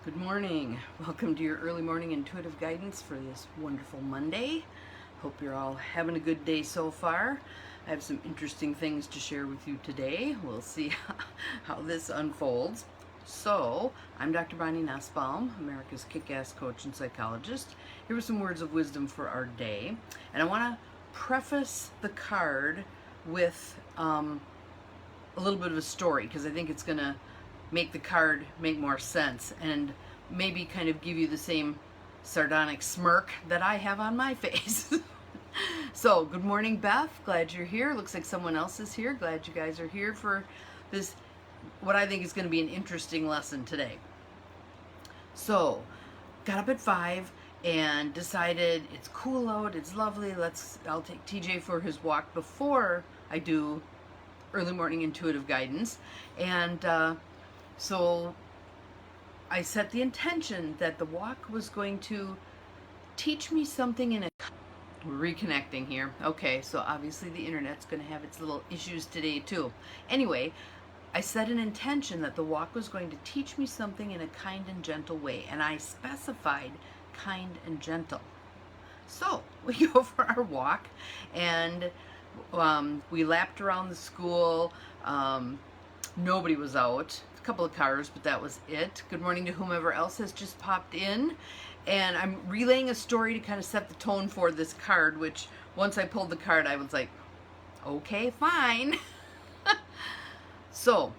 Good morning. Welcome to your early morning intuitive guidance for this wonderful Monday. Hope you're all having a good day so far. I have some interesting things to share with you today. We'll see how this unfolds. So, I'm Dr. Bonnie Nussbaum, America's kick-ass coach and psychologist. Here are some words of wisdom for our day. And I want to preface the card with a little bit of a story because I think it's going to make the card make more sense and maybe kind of give you the same sardonic smirk that I have on my face. So, good morning, Beth. Glad you're here. Looks like someone else is here. Glad you guys are here for this, what I think is going to be an interesting lesson today. So, got up at 5 and decided it's cool out, it's lovely. I'll take TJ for his walk before I do early morning intuitive guidance. And so I set the intention that the walk was going to teach me something in a... We're reconnecting here. Okay, so obviously the internet's going to have its little issues today too. Anyway, I set an intention that the walk was going to teach me something in a kind and gentle way, and I specified kind and gentle. So we go for our walk, and we lapped around the school. Nobody was out. A couple of cars, but that was it. Good morning to whomever else has just popped in. And I'm relaying a story to kind of set the tone for this card, which once I pulled the card, I was like, okay, fine. So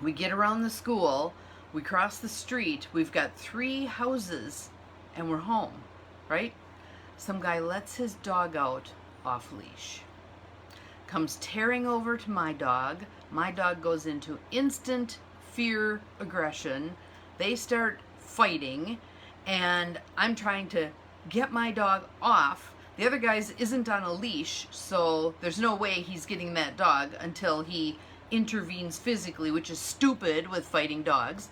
we get around the school, we cross the street, we've got 3 houses, and we're home, right? Some guy lets his dog out off leash, comes tearing over to my dog. My dog goes into instant fear, aggression. They start fighting, and I'm trying to get my dog off. The other guy isn't on a leash, so there's no way he's getting that dog until he intervenes physically, which is stupid with fighting dogs.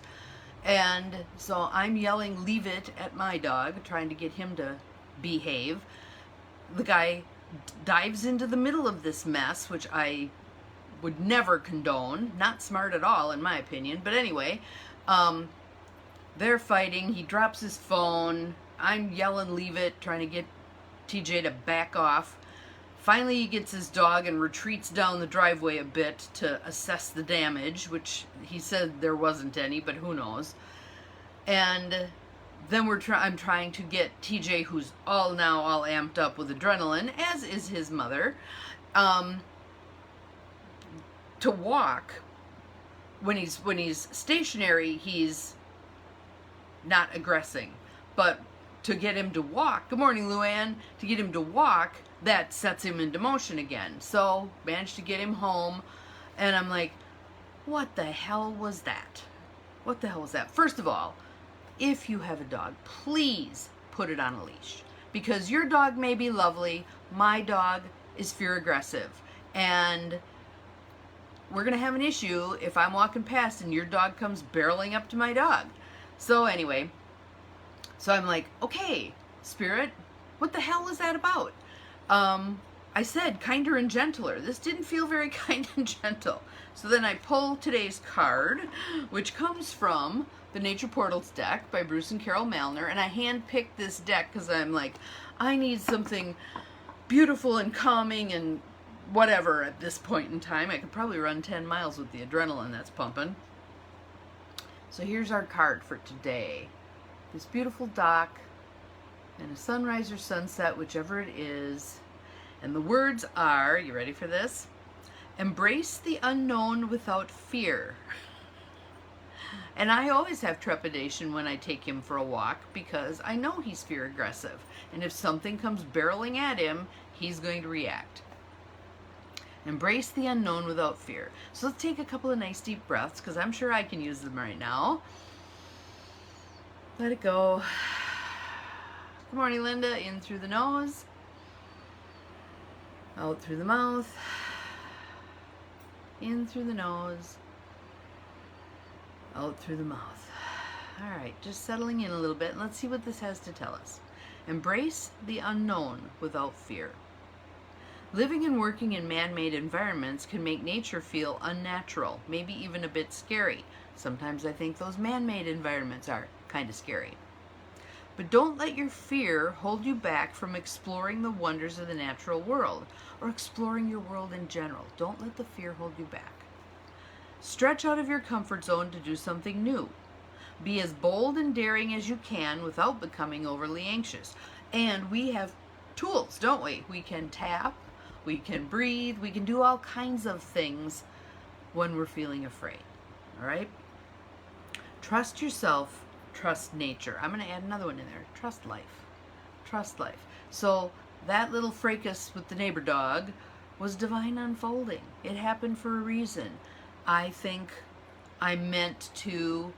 And so I'm yelling, "Leave it," at my dog, trying to get him to behave. The guy dives into the middle of this mess, which I would never condone. Not smart at all, in my opinion. But anyway, they're fighting. He drops his phone. I'm yelling, "Leave it," trying to get TJ to back off. Finally, he gets his dog and retreats down the driveway a bit to assess the damage, which he said there wasn't any, but who knows. And then I'm trying to get TJ, who's all amped up with adrenaline, as is his mother, to walk. When he's stationary, he's not aggressing, but to get him to walk, good morning, Luann, to get him to walk, that sets him into motion again. So managed to get him home, and I'm like, what the hell was that? What the hell was that? First of all, if you have a dog, please put it on a leash, because your dog may be lovely. My dog is fear aggressive, and we're gonna have an issue if I'm walking past and your dog comes barreling up to my dog. So anyway, so I'm like, okay, Spirit, what the hell was that about? I said kinder and gentler. This didn't feel very kind and gentle. So then I pull today's card, which comes from the Nature Portals deck by Bruce and Carol Malner, and I hand-picked this deck because I'm like, I need something beautiful and calming and whatever at this point in time. I could probably run 10 miles with the adrenaline that's pumping. So here's our card for today. This beautiful dock and a sunrise or sunset, whichever it is. And the words are, you ready for this? Embrace the unknown without fear. And I always have trepidation when I take him for a walk because I know he's fear aggressive. And if something comes barreling at him, he's going to react. Embrace the unknown without fear. So let's take a couple of nice deep breaths, because I'm sure I can use them right now. Let it go. Good morning, Linda. In through the nose. Out through the mouth. In through the nose. Out through the mouth. All right, just settling in a little bit. Let's see what this has to tell us. Embrace the unknown without fear. Living and working in man-made environments can make nature feel unnatural, maybe even a bit scary. Sometimes I think those man-made environments are kind of scary. But don't let your fear hold you back from exploring the wonders of the natural world or exploring your world in general. Don't let the fear hold you back. Stretch out of your comfort zone to do something new. Be as bold and daring as you can without becoming overly anxious. And we have tools, don't we? We can tap, we can breathe, we can do all kinds of things when we're feeling afraid. All right? Trust yourself, trust nature. I'm going to add another one in there. Trust life. Trust life. So that little fracas with the neighbor dog was divine unfolding. It happened for a reason. I think I meant to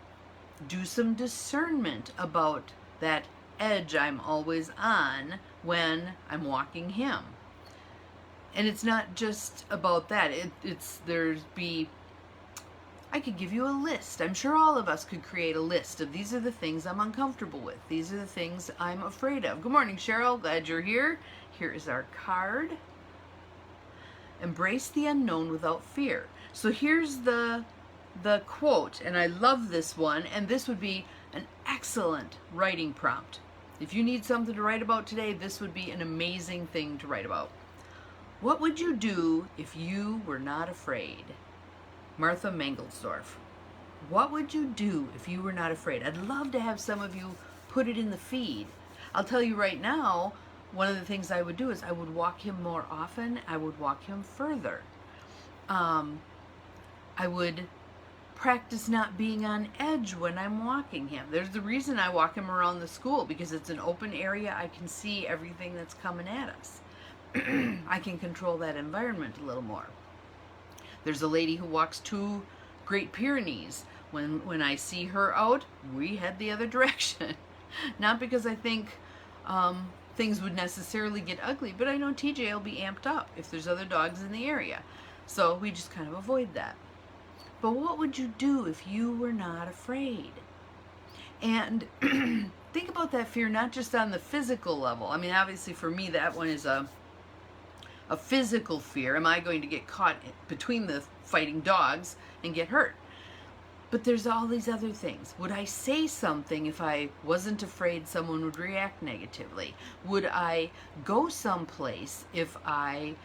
do some discernment about that edge I'm always on when I'm walking him. And it's not just about that. I could give you a list. I'm sure all of us could create a list of these are the things I'm uncomfortable with. These are the things I'm afraid of. Good morning, Cheryl. Glad you're here. Here is our card. Embrace the unknown without fear. So here's the quote, and I love this one, and this would be an excellent writing prompt. If you need something to write about today, this would be an amazing thing to write about. What would you do if you were not afraid? Martha Mangelsdorf. What would you do if you were not afraid? I'd love to have some of you put it in the feed. I'll tell you right now, one of the things I would do is I would walk him more often. I would walk him further. I would practice not being on edge when I'm walking him. There's the reason I walk him around the school, because it's an open area. I can see everything that's coming at us. I can control that environment a little more. There's a lady who walks to Great Pyrenees. When I see her out, we head the other direction. Not because I think things would necessarily get ugly, but I know TJ will be amped up if there's other dogs in the area. So we just kind of avoid that. But what would you do if you were not afraid? And think about that fear not just on the physical level. I mean, obviously for me that one is a physical fear. Am I going to get caught between the fighting dogs and get hurt? But there's all these other things. Would I say something if I wasn't afraid someone would react negatively? Would I go someplace if I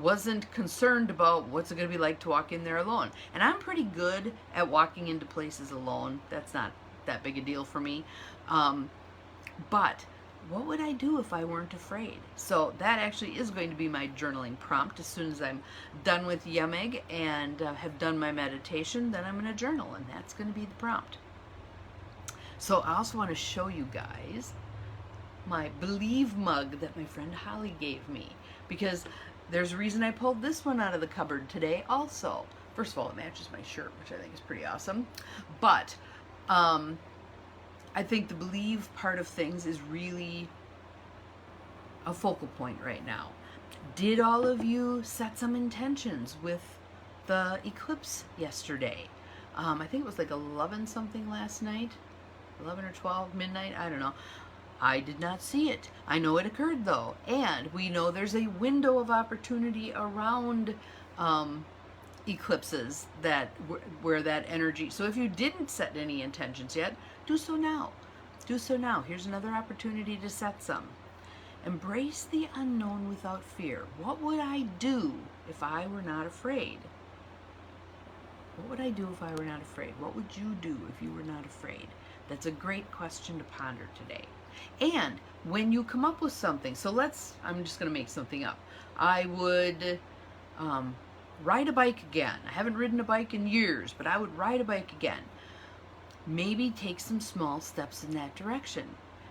wasn't concerned about what's it going to be like to walk in there alone? And I'm pretty good at walking into places alone. That's not that big a deal for me. But what would I do if I weren't afraid? So that actually is going to be my journaling prompt. As soon as I'm done with YEMIG and have done my meditation, then I'm going to journal, and that's going to be the prompt. So I also want to show you guys my Believe mug that my friend Holly gave me, because there's a reason I pulled this one out of the cupboard today also. First of all, it matches my shirt, which I think is pretty awesome. But I think the believe part of things is really a focal point right now. Did all of you set some intentions with the eclipse yesterday? I think it was like 11 something last night, 11 or 12 midnight, I don't know. I did not see it. I know it occurred though, and we know there's a window of opportunity around eclipses where that energy. So if you didn't set any intentions yet, do so now. Do so now. Here's another opportunity to set some. Embrace the unknown without fear. What would I do if I were not afraid? What would I do if I were not afraid? What would you do if you were not afraid? That's a great question to ponder today. And when you come up with something, so I'm just going to make something up. I would ride a bike again. I haven't ridden a bike in years, but I would ride a bike again. Maybe take some small steps in that direction.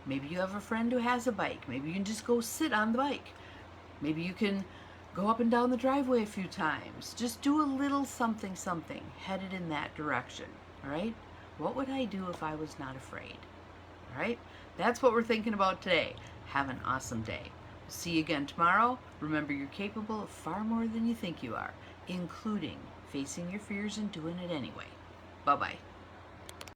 Maybe you have a friend who has a bike. Maybe you can just go sit on the bike. Maybe you can go up and down the driveway a few times. Just do a little something headed in that direction. All right? What would I do if I was not afraid? All right? That's what we're thinking about today. Have an awesome day. See you again tomorrow. Remember, you're capable of far more than you think you are, including facing your fears and doing it anyway. Bye-bye.